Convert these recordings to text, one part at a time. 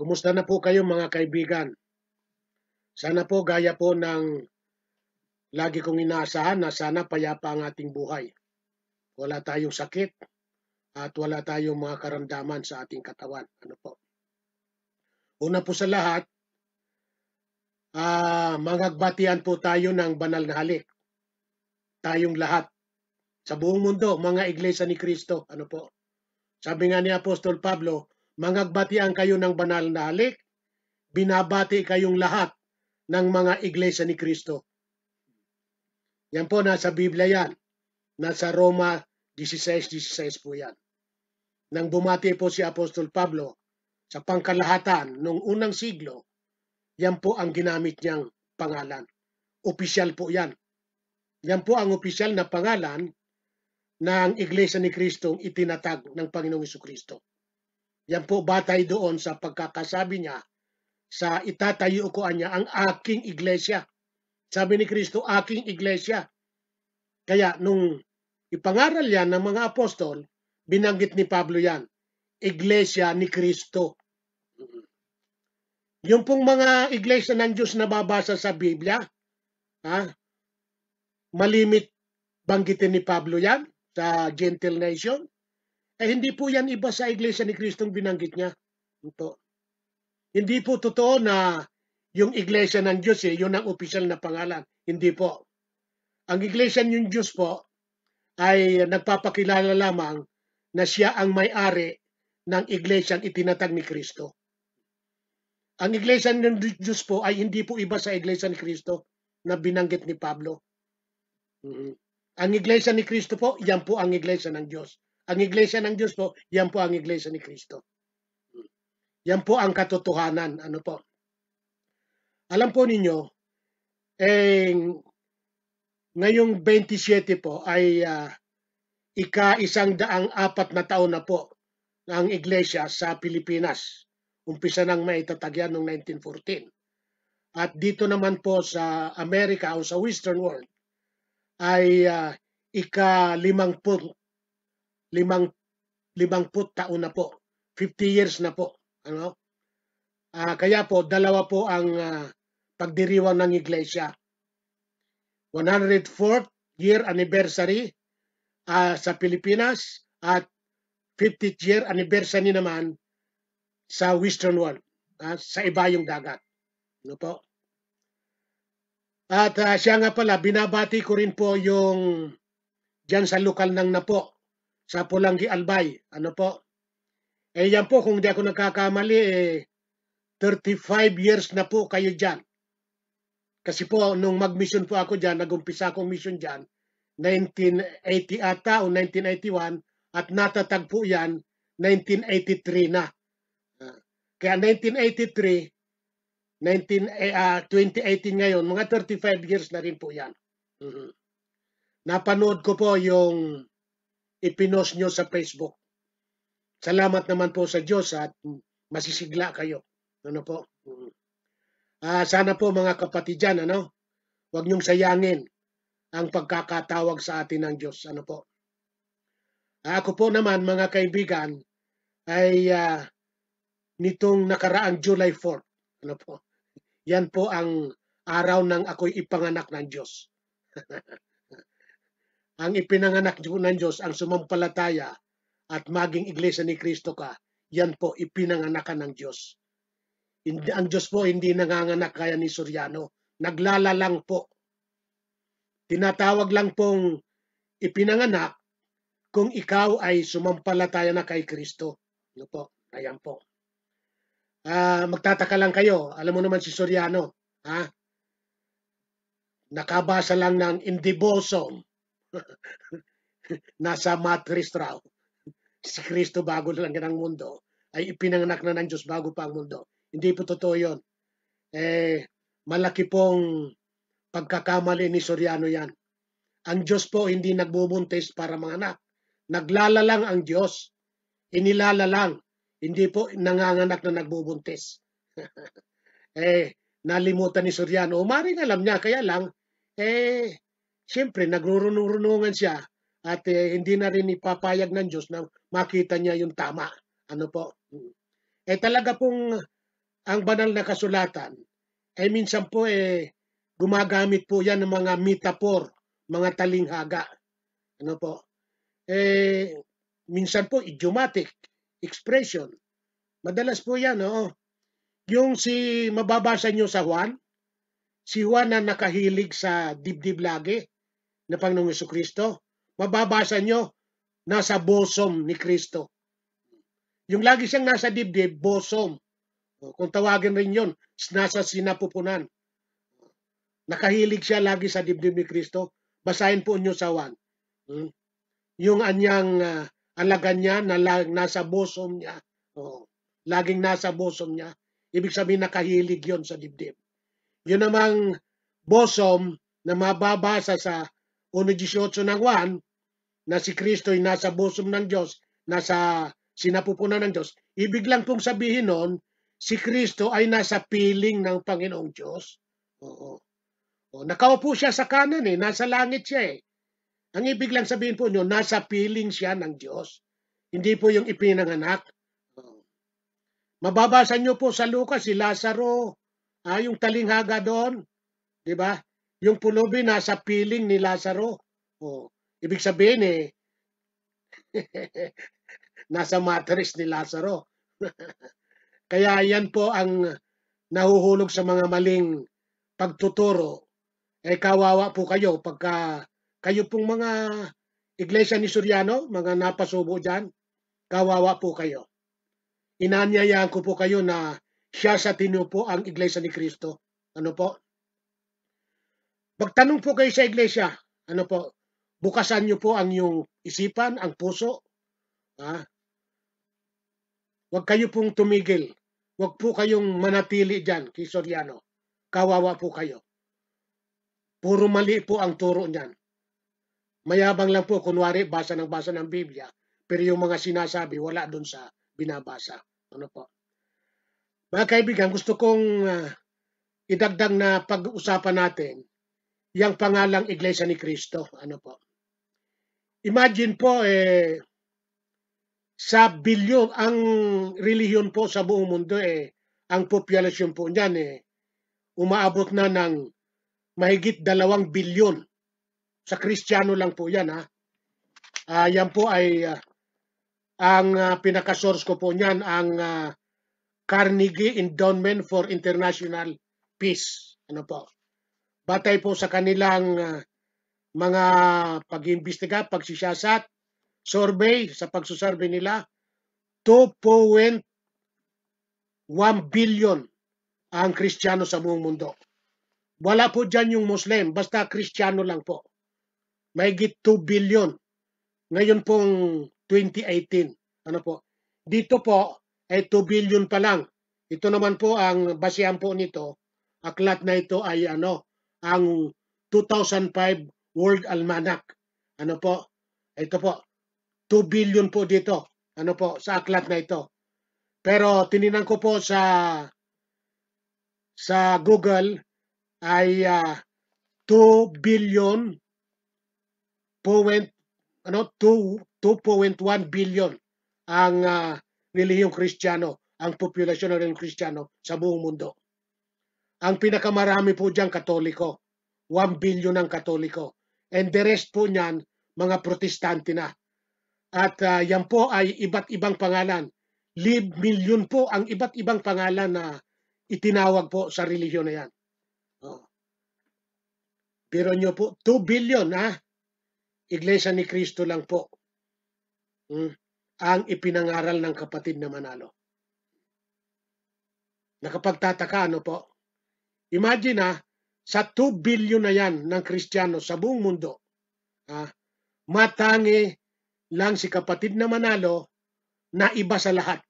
Kumusta na po kayo mga kaibigan? Sana po gaya po ng lagi kong inaasahan na sana payapa ang ating buhay. Wala tayong sakit at wala tayong mga karamdaman sa ating katawan. Ano po? Una po sa lahat, magagbatian po tayo ng banal na halik. Tayong lahat sa buong mundo, mga iglesia ni Kristo. Ano po? Sabi nga ni Apostol Pablo, magagbatian kayo ng banal na halik, binabati kayong lahat ng mga iglesia ni Kristo. Yan po, nasa Biblia yan. Nasa Roma 16:16 po yan. Nang bumati po si Apostol Pablo sa pangkalahatan noong unang siglo, yan po ang ginamit niyang pangalan. Opisyal po yan. Yan po ang opisyal na pangalan ng Iglesia ni Kristong itinatag ng Panginoong Jesucristo. Yan po batay doon sa pagkakasabi niya sa itatayo ko niya ang aking iglesia. Sabi ni Kristo, aking iglesia. Kaya nung ipangaral yan ng mga apostol, binanggit ni Pablo yan, iglesia ni Kristo. Yung pong mga iglesia ng Diyos na babasa sa Biblia, malimit banggitin ni Pablo yan sa Gentile nation, hindi po yan iba sa iglesia ni Kristong binanggit niya. Ito. Hindi po totoo na yung iglesia ng Diyos, yun ang opisyal na pangalan. Hindi po. Ang iglesia ng Diyos po ay nagpapakilala lamang na siya ang may-ari ng iglesyang itinatag ni Kristo. Ang iglesia ng Diyos po ay hindi po iba sa iglesia ni Kristo na binanggit ni Pablo. Ang iglesia ni Kristo po, yan po ang iglesia ng Diyos. Ang iglesia ng Diyos po, yan po ang iglesia ni Kristo. Yan po ang katotohanan. Ano po? Alam po ninyo, ngayong 27 po ay ika-104 na taon na po ng iglesia sa Pilipinas. Umpisa nang maitatag yan noong 1914. At dito naman po sa Amerika o sa Western world ay ika-50 taon na po. 50 years na po. Ano? Kaya po, dalawa po ang pagdiriwang ng iglesia. 104th year anniversary sa Pilipinas at 50th year anniversary naman sa Western world, sa ibayong dagat. Ano po? At siya nga pala, binabati ko rin po yung dyan sa lokal ng Napo, sa Pulangi Albay. Ano po? Yan po, kung di ako nagkakamali, 35 years na po kayo dyan. Kasi po, nung mag-mission po ako dyan, nag-umpisa akong mission dyan, 1980 ata o 1981, at natatag po yan, 1983 na. Kaya 1983, 2018 ngayon, mga 35 years na rin po yan. Napanood ko po yung ipinost nyo sa Facebook. Salamat naman po sa Diyos at masisigla kayo. Ano po? Sana po mga kapatid dyan, huwag niyong sayangin ang pagkakatawag sa atin ng Diyos. Ano po? Ako po naman, mga kaibigan, ay nitong nakaraang July 4th. Ano po? Yan po ang araw ng ako'y ipanganak ng Diyos. Ang ipinanganak ng Diyos, ang sumampalataya at maging iglesia ni Kristo ka, yan po ipinanganakan ng Diyos. Ang Diyos po hindi nanganganak kaya ni Soriano. Naglalalang po. Tinatawag lang pong ipinanganak kung ikaw ay sumampalataya na kay Kristo. Ano po? Ayan po. Magtataka lang kayo. Alam mo naman si Soriano. Nakabasa lang ng in the bosom. Nasa mattress raw. Si Kristo bago lang ng mundo ay ipinanganak na ng Diyos bago pa ang mundo. Hindi po totoo yun. Malaki pong pagkakamali ni Soriano yan. Ang Diyos po hindi nagbubuntis para manganak. Naglalalang ang Diyos. Inilalalang. Hindi po nanganganak na nagbubuntis. Nalimutan ni Soriano. Maring alam niya, kaya lang, siyempre, nagrurunungan siya at hindi na rin ipapayag ng Diyos na makita niya yung tama. Ano po? Talaga pong ang banal na kasulatan ay minsan po gumagamit po yan ng mga metaphor, mga talinghaga. Ano po? Minsan po idiomatic expression. Madalas po yan, oo. Yung mababasa nyo sa Juan, si Juan na nakahilig sa dibdib lagi na Panginoong Jesucristo, mababasa nyo nasa bosom ni Kristo. Yung lagi siyang nasa dibdib, bosom. Kung tawagin rin yun, nasa sinapupunan. Nakahilig siya lagi sa dibdib ni Kristo. Basahin po nyo sa Juan. Yung anyang alaga niya na nasa bosom niya. Laging nasa bosom niya. Ibig sabihin nakahilig yon sa dibdib. Yun namang bosom na mababasa sa 1:18 ng Juan na si Kristo ay nasa bosom ng Diyos, nasa sinapupunan ng Diyos. Ibig lang pong sabihin nun, si Kristo ay nasa piling ng Panginoong Diyos. Nakaupo siya sa kanan nasa langit siya Ang ibig lang sabihin po nyo, nasa piling siya ng Diyos. Hindi po yung ipinanganak. Mababasa nyo po sa Lucas, si Lazaro, yung talinghaga doon, di ba? Yung pulubi nasa piling ni Lazaro. Ibig sabihin nasa mattress ni Lazaro. Kaya yan po ang nahuhulog sa mga maling pagtuturo. Kawawa po kayo pagka kayo pong mga iglesia ni Soriano, mga napasubo dyan, kawawa po kayo. Inanyayaan ko po kayo na siya sa tinupo ang iglesia ni Kristo. Ano po? Magtanong po kayo sa iglesia. Ano po? Bukasan niyo po ang iyong isipan, ang puso. Huwag kayo pong tumigil. Huwag po kayong manatili dyan kay Soriano. Kawawa po kayo. Puro mali po ang turo niyan. Mayabang lang po, kunwari, basa ng Biblia. Pero yung mga sinasabi, wala doon sa binabasa. Ano po? Mga kaibigan, gusto kong idagdag na pag-usapan natin yung pangalang Iglesia ni Cristo. Ano po? Imagine po, sa bilyon, ang relihiyon po sa buong mundo, ang populasyon po niyan, umaabot na ng mahigit 2 bilyon. Sa Kristiyano lang po yan. Yan po ay ang pinaka-source ko po niyan, ang Carnegie Endowment for International Peace. Ano po? Batay po sa kanilang mga pag-iimbestiga, pagsisiyasat, survey, sa pagsusurvey nila, 2.1 billion ang Kristiyano sa buong mundo. Wala po dyan yung Muslim, basta Kristiyano lang po. Mahigit 2 billion. Ngayon pong 2018. Ano po? Dito po ay 2 billion pa lang. Ito naman po ang basihan po nito. Aklat na ito ay ang 2005 World Almanac. Ano po? Ito po. 2 billion po dito. Ano po? Sa aklat na ito. Pero tininan ko po sa Google ay 2 billion 2.1 billion ang relihiyong Kristiyano, ang populasyon ng relihiyong Kristiyano sa buong mundo. Ang pinakamarami po diyan Katoliko, 1 billion ang Katoliko. And the rest po niyan, mga Protestante na. At yan po ay iba't ibang pangalan. Milyon po ang iba't ibang pangalan na itinawag po sa relihiyon na yan. Pero nyo po, 2 billion Iglesia ni Cristo lang po ang ipinangaral ng kapatid na Manalo. Nakapagtataka, ano po? Imagine sa 2 billion na yan ng Kristiyano sa buong mundo, matangi lang si kapatid na Manalo na iba sa lahat.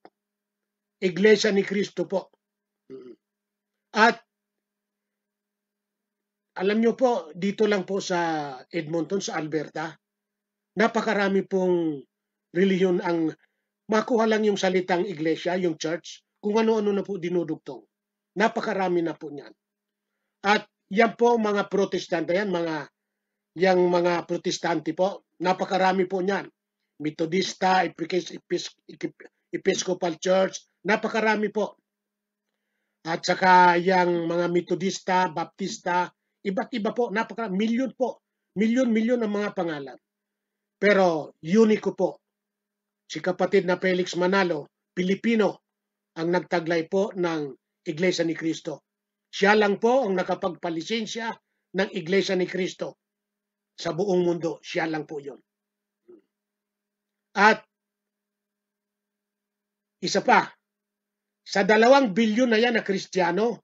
Iglesia ni Cristo po. At alam nyo po, dito lang po sa Edmonton, sa Alberta, napakarami pong relihiyon ang makuha lang yung salitang iglesia, yung church, kung ano-ano na po dinudugtong. Napakarami na po niyan. At yan po mga Protestante yan, mga Protestante po, napakarami po niyan. Methodista, Episcopal Church, napakarami po. at saka yung mga Metodista, Baptista, iba't iba po, milyon po. Milyon-milyon ang mga pangalan. Pero uniko po, si kapatid na Felix Manalo, Pilipino, ang nagtaglay po ng Iglesia ni Cristo. Siya lang po ang nakapagpalisensya ng Iglesia ni Cristo sa buong mundo. Siya lang po yun. At isa pa, sa 2 bilyon na yan na Kristiyano,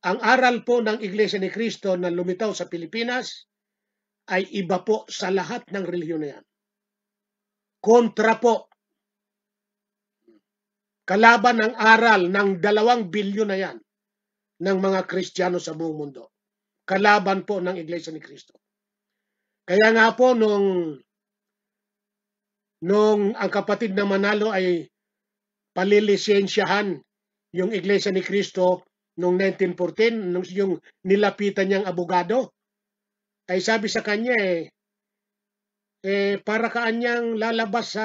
ang aral po ng Iglesia ni Cristo na lumitaw sa Pilipinas ay iba po sa lahat ng relihiyon na yan. Kontra po. Kalaban ang aral ng 2 bilyon na yan ng mga Kristiyano sa buong mundo. Kalaban po ng Iglesia ni Cristo. Kaya nga po nung ang kapatid na Manalo ay palilisensyahan yung Iglesia ni Cristo noong 1914, nung yung nilapitan niyang abogado, ay sabi sa kanya para kaanyang lalabas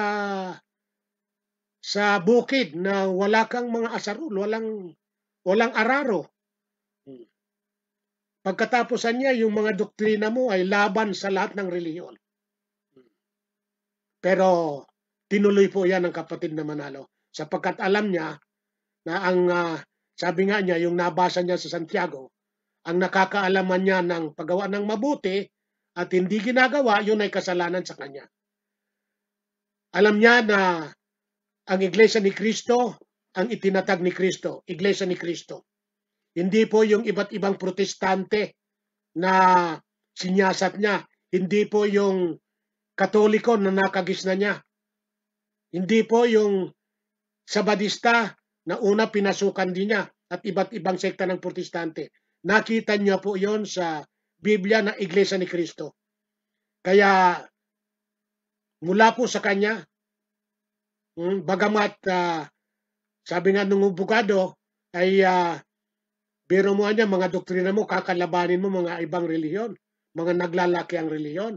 sa bukid na wala kang mga asarul, walang araro. Pagkatapusan niya, yung mga doktrina mo ay laban sa lahat ng relihiyon. Pero tinuloy po yan ng kapatid na Manalo sapagkat alam niya na sabi nga niya, yung nabasa niya sa Santiago, ang nakakaalaman niya ng paggawa ng mabuti at hindi ginagawa, yun ay kasalanan sa kanya. Alam niya na ang Iglesia ni Cristo, ang itinatag ni Cristo, Iglesia ni Cristo. Hindi po yung iba't ibang protestante na sinyasat niya. Hindi po yung Katoliko na nakagisna niya. Hindi po yung Sabadista na una pinasukan din niya at iba't ibang sekta ng protestante. Nakita niya po yon sa Biblia na Iglesia ni Cristo. Kaya mula po sa kanya, bagamat sabi nga nung abogado ay biro mo niya, mga doktrina mo, kakalabanin mo mga ibang relihiyon, mga naglalaki ang relihiyon,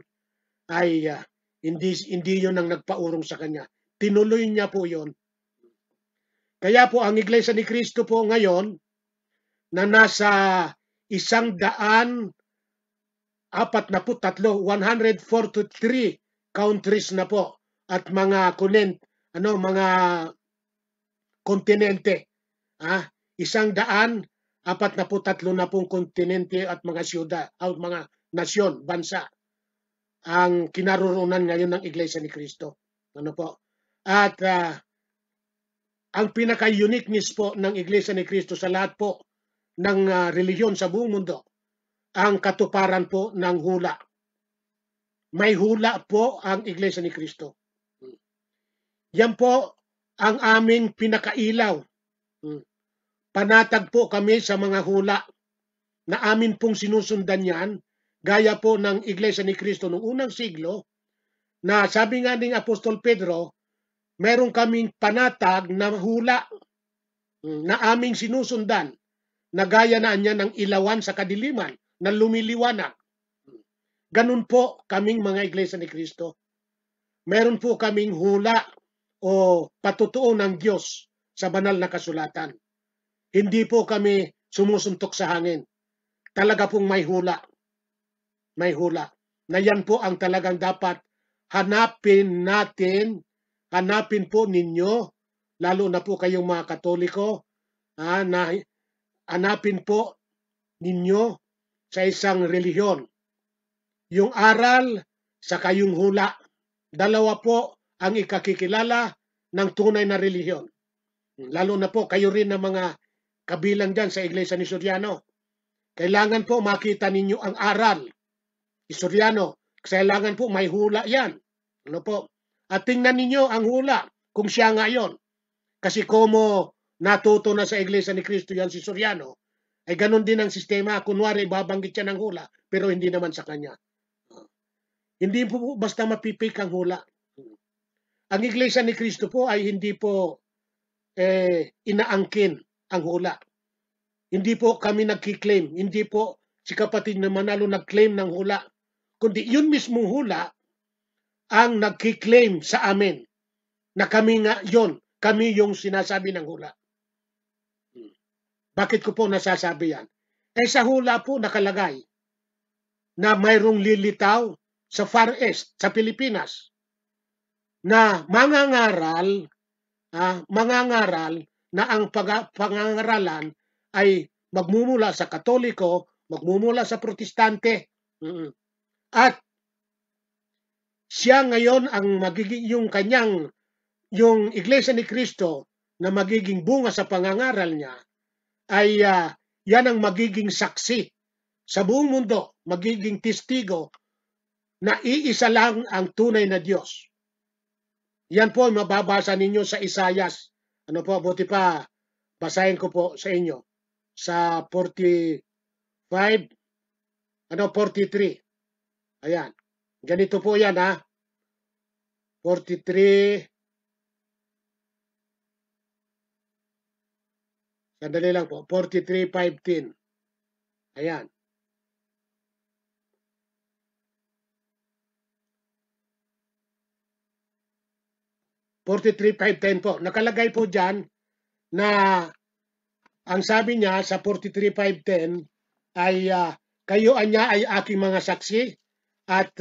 ay hindi yun ang nagpaurong sa kanya. Tinuloy niya po yon. Kaya po ang Iglesia ni Cristo po ngayon na nasa 143, 143 countries na po at mga mga kontinente. 143 na pong kontinente at mga siyudad, mga nasyon, bansa ang kinaroroonan ngayon ng Iglesia ni Cristo. Ano po? At ang pinaka-uniqueness po ng Iglesia ni Cristo sa lahat po ng relihiyon sa buong mundo, ang katuparan po ng hula. May hula po ang Iglesia ni Cristo. Yan po ang aming pinakailaw. Panatag po kami sa mga hula na amin pong sinusundan yan, gaya po ng Iglesia ni Cristo noong unang siglo, na sabi nga ng Apostol Pedro, meron kaming panatag na hula na aming sinusundan, na gaya na niya ng ilawan sa kadiliman, na lumiliwanag. Ganun po kaming mga Iglesia ni Cristo. Meron po kaming hula o patutuo ng Diyos sa banal na kasulatan. Hindi po kami sumusuntok sa hangin. Talaga pong may hula. May hula. Na yan po ang talagang dapat hanapin natin, hanapin po ninyo, lalo na po kayong mga Katoliko, na hanapin po ninyo sa isang relihiyon. Yung aral sa kayong hula. Dalawa po ang ikakikilala ng tunay na relihiyon. Lalo na po kayo rin na mga kabilang dyan sa Iglesia ni Soriano. Kailangan po makita ninyo ang aral. Soriano, kailangan po may hula yan. Ano po? At tingnan ninyo ang hula kung siya ngayon. Kasi como natuto na sa Iglesia ni Cristo yan si Soriano, ay ganun din ang sistema. Kunwari, babanggit siya ng hula, pero hindi naman sa kanya. Hindi po basta mapipik ang hula. Ang Iglesia ni Cristo po ay hindi po inaangkin ang hula. Hindi po kami nagki-claim. Hindi po si kapatid na Manalo nag-claim ng hula. Kundi yun mismong hula ang nagki-claim sa amin na kami nga yon, kami yung sinasabi ng hula. Bakit ko po nasasabi yan? Sa hula po nakalagay na mayroong lilitaw sa Far East, sa Pilipinas, na mangangaral na ang pangangaralan ay magmumula sa Katoliko, magmumula sa Protestante. At siya ngayon ang magiging yung Iglesia ni Cristo na magiging bunga sa pangangaral niya ay yan ang magiging saksi sa buong mundo, magiging testigo na iisa lang ang tunay na Diyos. Yan po mababasa ninyo sa Isayas. Ano po, buti pa, basahin ko po sa inyo. Sa 43. Ayan. Ganito po yan 43. Sandali lang po. 43:15. Ayan. po. Nakalagay po dyan na ang sabi niya sa 43:5-10 ay kayo anya ay aking mga saksi at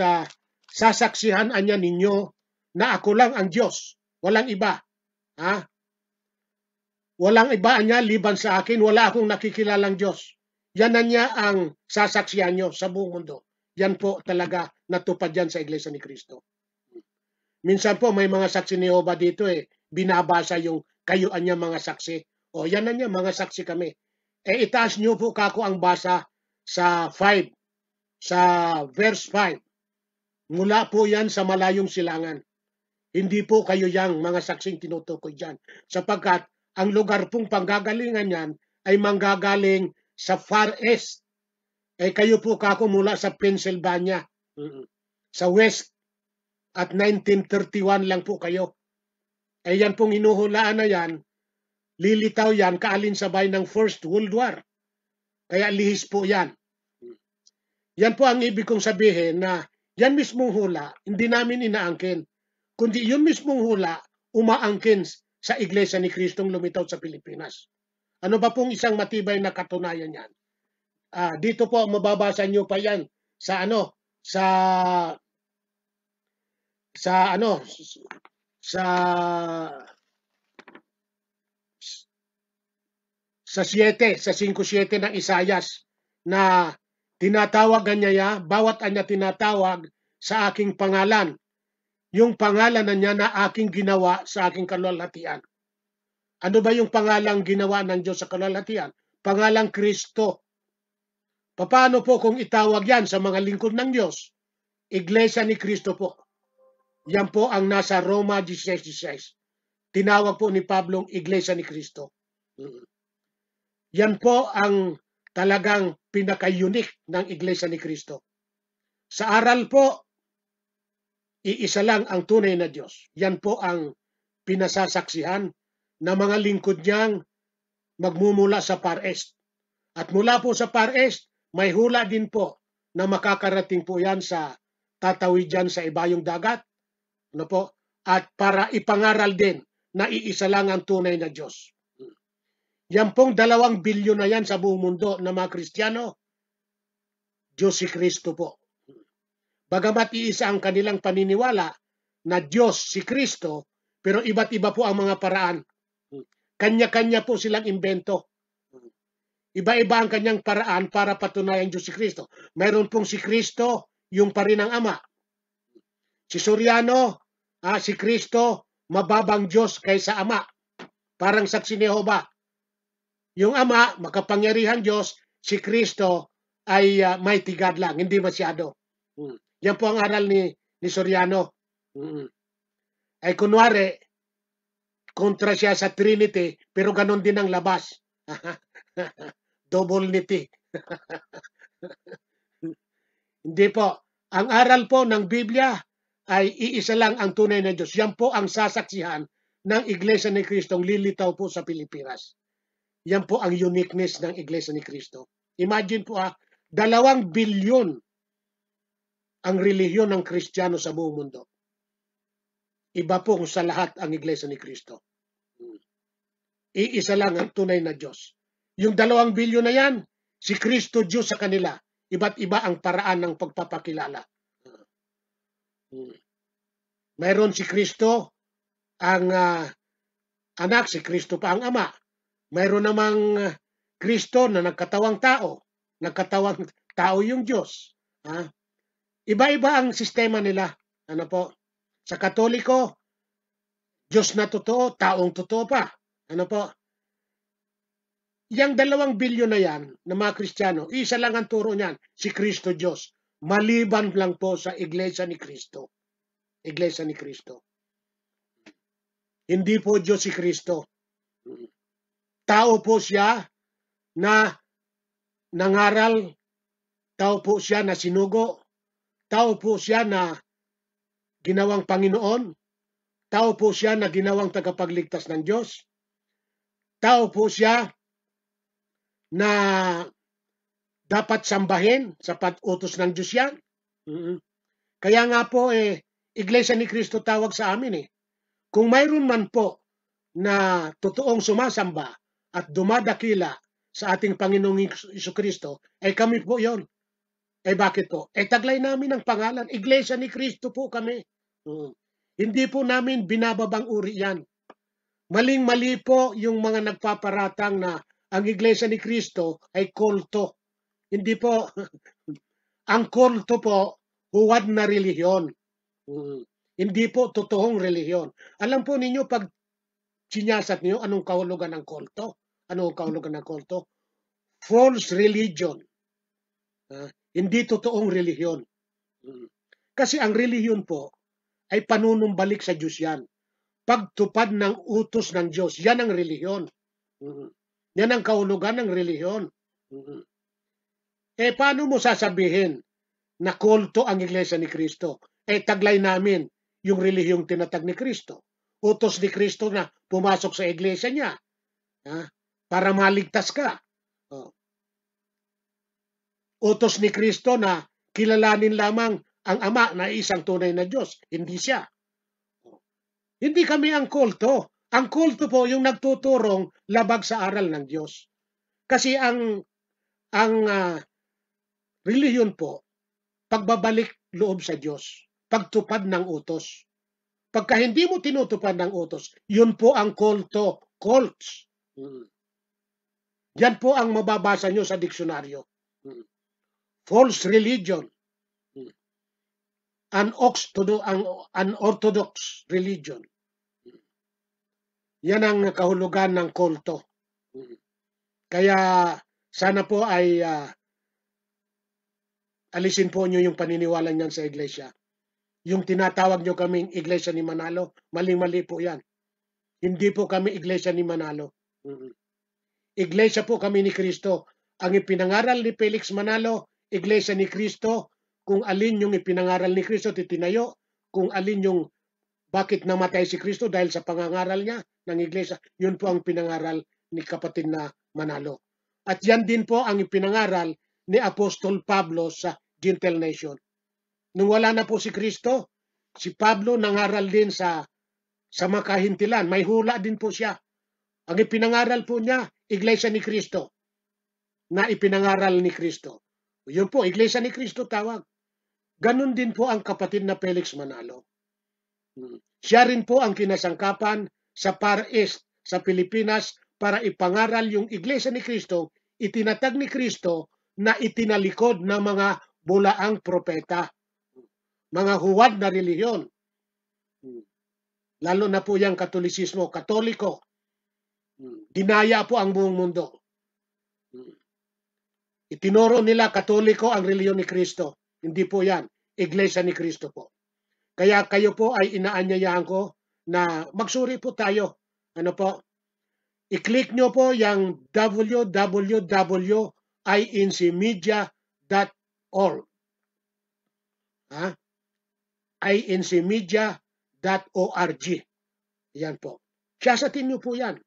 sasaksihan anya ninyo na ako lang ang Diyos. Walang iba. Walang iba anya liban sa akin. Wala akong nakikilalang Diyos. Yan na niya ang sasaksihan nyo sa buong mundo. Yan po talaga natupad yan sa Iglesia ni Cristo. Minsan po may mga saksi ni Jehovah dito binabasa yung kayo anya mga saksi. O yan na niya, mga saksi kami. Itaas nyo po kako ang basa sa 5, sa verse 5. Mula po yan sa malayong silangan. Hindi po kayo yang mga saksing tinutukoy dyan. Sapagkat ang lugar pong panggagalingan yan ay manggagaling sa Far East. Kayo po kako mula sa Pennsylvania, sa West. At 1931 lang po kayo. Yan pong hinuhulaan na yan, lilitaw yan kaalinsabay ng First World War. Kaya lihis po yan. Yan po ang ibig kong sabihin na yan mismong hula, hindi namin inaangkin. Kundi yun mismong hula, umaangkin sa Iglesia ni Kristong lumitaw sa Pilipinas. Ano ba pong isang matibay na katunayan yan? Dito po mababasa nyo pa yan sa sa 5:7 ng Isayas na tinatawagan niya bawat anya tinatawag sa aking pangalan. Yung pangalan na niya na aking ginawa sa aking kaluwalhatian. Ano ba yung pangalang ginawa ng Diyos sa kaluwalhatian? Pangalang Kristo. Paano po kung itawag yan sa mga lingkod ng Diyos? Iglesia ni Kristo po. Yan po ang nasa Roma 16:16. Tinawag po ni Pablong Iglesia ni Kristo. Yan po ang talagang pinaka-unique ng Iglesia ni Kristo. Sa aral po, iisa lang ang tunay na Diyos. Yan po ang pinasasaksihan na mga lingkod niyang magmumula sa Far East. At mula po sa Far East, may hula din po na makakarating po yan sa tatawid dyan sa ibayong dagat. Ano po? At para ipangaral din na iisa lang ang tunay na Diyos. Yan pong 2 bilyon na yan sa buong mundo na mga Kristiyano, Diyos si Kristo po. Bagamat iisa ang kanilang paniniwala na Diyos si Kristo, pero iba't iba po ang mga paraan. Kanya-kanya po silang imbento. Iba-iba ang kanyang paraan para patunayan Diyos si Kristo. Mayroon pong si Kristo, yung pa rin ang Ama. Si Soriano, si Kristo, mababang Diyos kaysa Ama. Parang saksi ni Jehovah. Yung Ama, makapangyarihan Diyos, si Kristo ay may tigad lang, hindi masyado. Yan po ang aral ni Soriano. Ay kunwari, kontra siya sa Trinity, pero ganon din ang labas. Double niti. Hindi po. Ang aral po ng Biblia ay iisa lang ang tunay na Diyos. Yan po ang sasaksihan ng Iglesia ni Kristong lilitaw po sa Pilipinas. Yan po ang uniqueness ng Iglesia ni Kristo. Imagine po 2 bilyon ang relihiyon ng Kristiyano sa buong mundo. Iba po sa lahat ang Iglesia ni Kristo. Iisa lang ang tunay na Diyos. Yung 2 bilyon na yan, si Kristo Diyos sa kanila. Iba't iba ang paraan ng pagpapakilala. Mayroon si Kristo ang anak, si Kristo pa ang ama. Mayroon namang Kristo na nagkatawang tao. Nagkatawang tao yung Diyos. Iba-iba ang sistema nila. Ano po? Sa Katoliko, Diyos na totoo, taong totoo pa. Ano po? Yang 2 bilyon na yan, na mga Kristiyano, isa lang ang turo niyan, si Kristo Diyos. Maliban lang po sa Iglesia ni Kristo. Iglesia ni Kristo. Hindi po Diyos si Kristo. Tao po siya na nangaral, tao po siya na sinugo, tao po siya na ginawang Panginoon, tao po siya na ginawang tagapagligtas ng Diyos, tao po siya na dapat sambahin sapat utos ng Diyos yan. Kaya nga po Iglesia ni Kristo tawag sa amin Kung mayroon man po na totoong sumasamba at dumadakila sa ating Panginoong Jesucristo, ay kami po yon. Bakit po? Taglay namin ang pangalan. Iglesia ni Kristo po kami. Hindi po namin binababang uri yan. Maling-mali po yung mga nagpaparatang na ang Iglesia ni Kristo ay kulto. Hindi po. Ang kulto po, huwad na relihiyon. Hindi po totoong relihiyon. Alam po ninyo, pag sinyasat niyo, anong kahulugan ng kulto? Anong kahulugan ng kulto? False religion. Hindi totoong relihiyon. Kasi ang relihiyon po ay panunumbalik sa Diyos yan. Pagtupad ng utos ng Diyos, yan ang relihiyon. Yan ang kahulugan ng relihiyon. Paano mo sasabihin na kulto ang Iglesia ni Kristo? Taglay namin yung relihiyong tinatag ni Kristo. Utos ni Kristo na pumasok sa iglesia niya para maligtas ka. Utos ni Kristo na kilalanin lamang ang Ama na isang tunay na Diyos. Hindi siya. Hindi kami ang kulto. Ang kulto po yung nagtuturong labag sa aral ng Diyos. Kasi ang relihiyon po, pagbabalik loob sa Diyos, pagtupad ng utos. Pagka hindi mo tinutupad ng utos, yun po ang kulto, cults. Yan po ang mababasa nyo sa diksyonaryo. False religion. Unorthodox religion. Yan ang kahulugan ng kulto. Kaya sana po ay alisin po nyo yung paniniwala niyan sa iglesia. Yung tinatawag nyo kaming Iglesia ni Manalo, maling-mali po yan. Hindi po kami Iglesia ni Manalo. Iglesia po kami ni Kristo. Ang ipinangaral ni Felix Manalo, Iglesia ni Kristo, kung alin yung ipinangaral ni Kristo, titinayo. Kung alin yung bakit namatay si Kristo dahil sa pangangaral niya ng Iglesia, yun po ang pinangaral ni kapatid na Manalo. At yan din po ang ipinangaral ni Apostol Pablo sa Gentile nation. Nung wala na po si Kristo, si Pablo nangaral din sa makahintilan. May hula din po siya. Ang ipinangaral po niya, Iglesia ni Kristo, na ipinangaral ni Kristo. Yun po, Iglesia ni Kristo tawag. Ganon din po ang kapatid na Felix Manalo. Siya rin po ang kinasangkapan sa Far East, sa Pilipinas, para ipangaral yung Iglesia ni Kristo, itinatag ni Kristo na itinalikod ng mga bulaang propeta. Mga huwad na relihiyon. Lalo na po yung Katolisismo, Katoliko. Dinaya po ang buong mundo. Itinuro nila Katoliko ang relihiyon ni Kristo. Hindi po yan. Iglesia ni Kristo po. Kaya kayo po ay inaanyayahan ko na magsuri po tayo. Ano po? I-click nyo po yung www.incmedia.org. incmedia.org. Yan po. Siyasatin nyo po yan.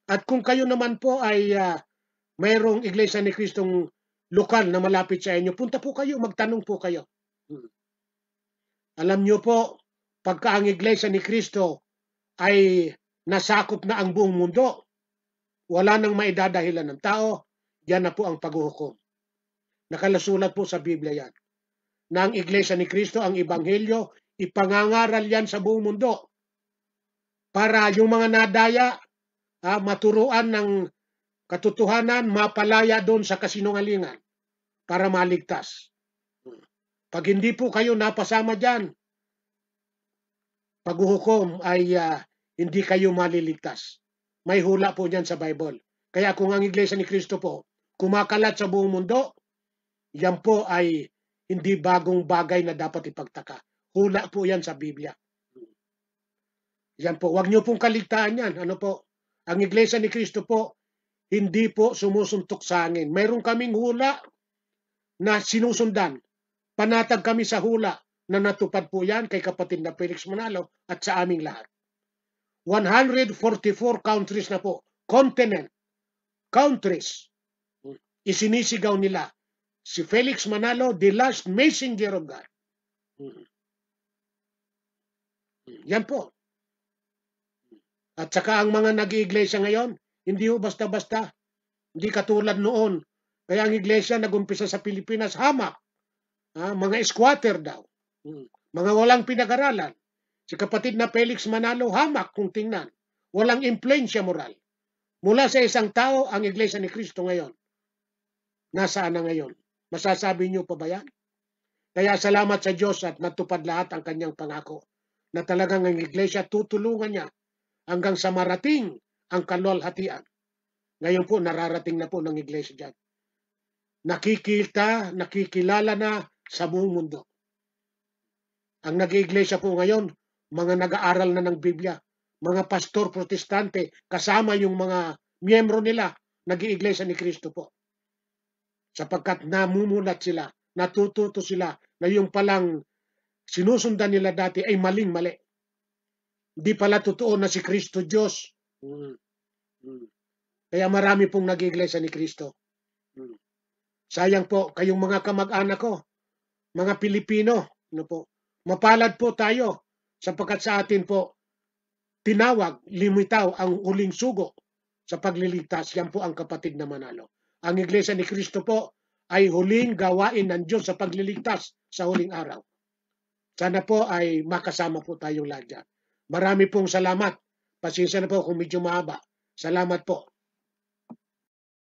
At kung kayo naman po ay mayroong Iglesia ni Kristong lokal na malapit sa inyo, punta po kayo, magtanong po kayo. Alam nyo po, pagka ang Iglesia ni Kristo ay nasakop na ang buong mundo, wala nang maidadahilan ng tao, yan na po ang paghuhukom. Nakalasulat po sa Biblia yan. Na ang Iglesia ni Cristo, ang Ebanghelyo, ipangangaral yan sa buong mundo. Para yung mga nadaya, maturuan ng katotohanan, mapalaya doon sa kasinungalingan para maligtas. Pag hindi po kayo napasama dyan, paghuhukom ay hindi kayo maliligtas. May hula po dyan sa Bible. Kaya kung ang Iglesia ni Cristo po kumakalat sa buong mundo, yan po ay hindi bagong bagay na dapat ipagtaka. Hula po yan sa Biblia. Yan po. Huwag niyo pong kaligtaan yan. Ano po? Ang Iglesia ni Cristo po, hindi po sumusuntok sa hangin. Mayroon kaming hula na sinusundan. Panatag kami sa hula na natupad po yan kay kapatid na Felix Manalo at sa aming lahat. 144 countries na po. Continent. Countries. Isinisigaw nila si Felix Manalo, the last messenger of God. Yan po. At saka ang mga nag-iiglesia ngayon, hindi ho basta-basta. Hindi katulad noon. Kaya ang iglesia nag-umpisa sa Pilipinas, hamak. Mga squatter daw. Mga walang pinag-aralan. Si kapatid na Felix Manalo, hamak kung tingnan. Walang impluensya moral. Mula sa isang tao, ang Iglesia ni Cristo ngayon. Nasaan na ngayon? Masasabi niyo pa ba yan? Kaya salamat sa Diyos at natupad lahat ang kanyang pangako na talagang ang Iglesia tutulungan niya hanggang sa marating ang kaluwalhatian. Ngayon po, nararating na po ng Iglesia dyan. Nakikilala na sa buong mundo. Ang nag-iiglesia po ngayon, mga nag-aaral na ng Biblia, mga pastor protestante, kasama yung mga miyembro nila, nag-iiglesia ni Cristo po. Sapagkat namumulat sila, natututo sila na yung palang sinusundan nila dati ay maling-mali. Hindi pala totoo na si Cristo Diyos. Kaya marami pong nag-iiglesia ni Cristo. Sayang po, kayong mga kamag-anak ko, mga Pilipino, ano po, mapalad po tayo sapagkat sa atin po tinawag, limitaw ang huling sugo sa pagliligtas. Yan po ang kapatid na Manalo. Ang Iglesia ni Cristo po ay huling gawain ng Diyos sa pagliligtas sa huling araw. Sana po ay makasama po tayong lahat dyan. Marami pong salamat. Pasensya na po kung medyo mahaba. Salamat po.